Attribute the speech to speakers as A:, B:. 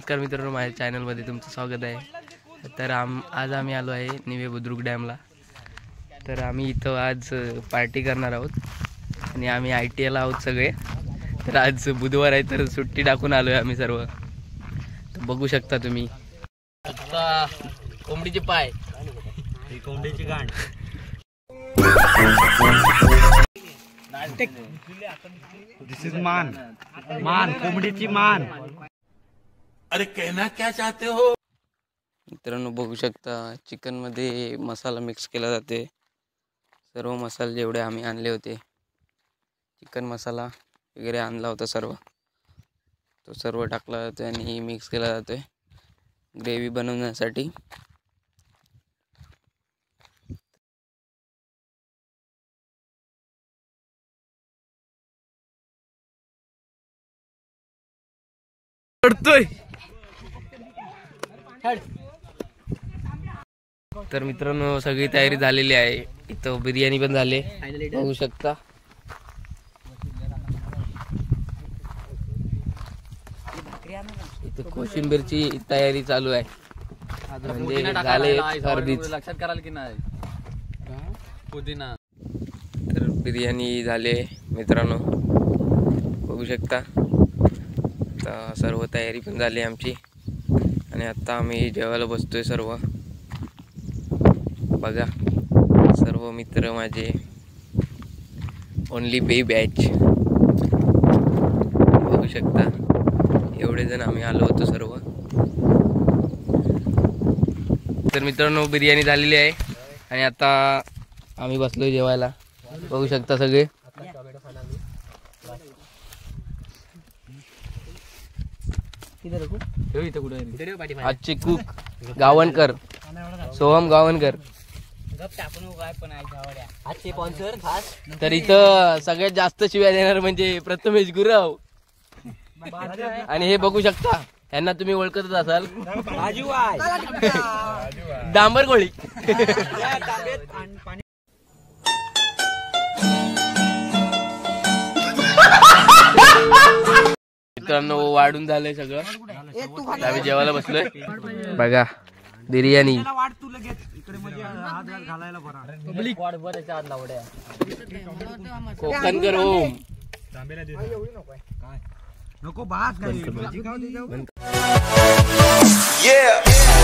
A: नमस्कार मित्रांनो, माझ्या चॅनलमध्ये तुमचं स्वागत आहे। तर आज आम्ही आलो आहे निवे बुद्रुक डॅमला। तर आम्ही इथं आज पार्टी करणार आहोत आणि आम्ही ITL आहोत सगळे। तर आज बुधवार आहे तर सुट्टी टाकून आलो आहे आम्ही सर्व। तर बघू शकता तुम्ही आता कोंबडीचे पाय,
B: कोंबडीची गांड, दिस इज मान मान कोंबडीची मान।
C: अरे कहना क्या चाहते हो?
A: मित्रांनो बघू शकता चिकन मध्ये मसाला मिक्स केला जाते। सर्व मसाले जेवढे आम्ही आणले होते, चिकन मसाला वगैरे आणला होता सर्व, तो सर्व टाकला जातो आणि मिक्स केला जातोय ग्रेव्ही बनवण्यासाठी। तर मित्रांनो सगळी तयारी झालेली आहे। इथं बिर्याणी पण झाली, बघू शकता। इथं कोशिंबीरची तयारी चालू आहे, म्हणजे झाले अर्धीच।
D: लक्षात कराल की नाही पुदिना।
A: तर बिर्याणी झाले मित्रांनो, बघू शकता। आता सर्व तयारी पण झाली आमची आणि आता आम्ही जेवायला बसतोय सर्व। बघा सर्व मित्र माझे, ओनली बे बॅच, बघू शकता। एवढे जण आम्ही आलो होतो सर्व। तर मित्रांनो बिर्याणी झालेली आहे आणि आता आम्ही बसलोय जेवायला, बघू शकता सगळे। आजचे कुक गावणकर, सोहम गावणकर। तर इथं सगळ्यात जास्त शिव्या देणार म्हणजे प्रथमेश गुरव। आणि हे बघू शकता, यांना तुम्ही ओळखतच असाल, डांबर गोळी। मित्रांनो वाढून झालंय सगळं, आम्ही जेवायला बसलोय। बघा बिर्याणी, कोकणकर ओम,
B: नको भात
C: Yeah.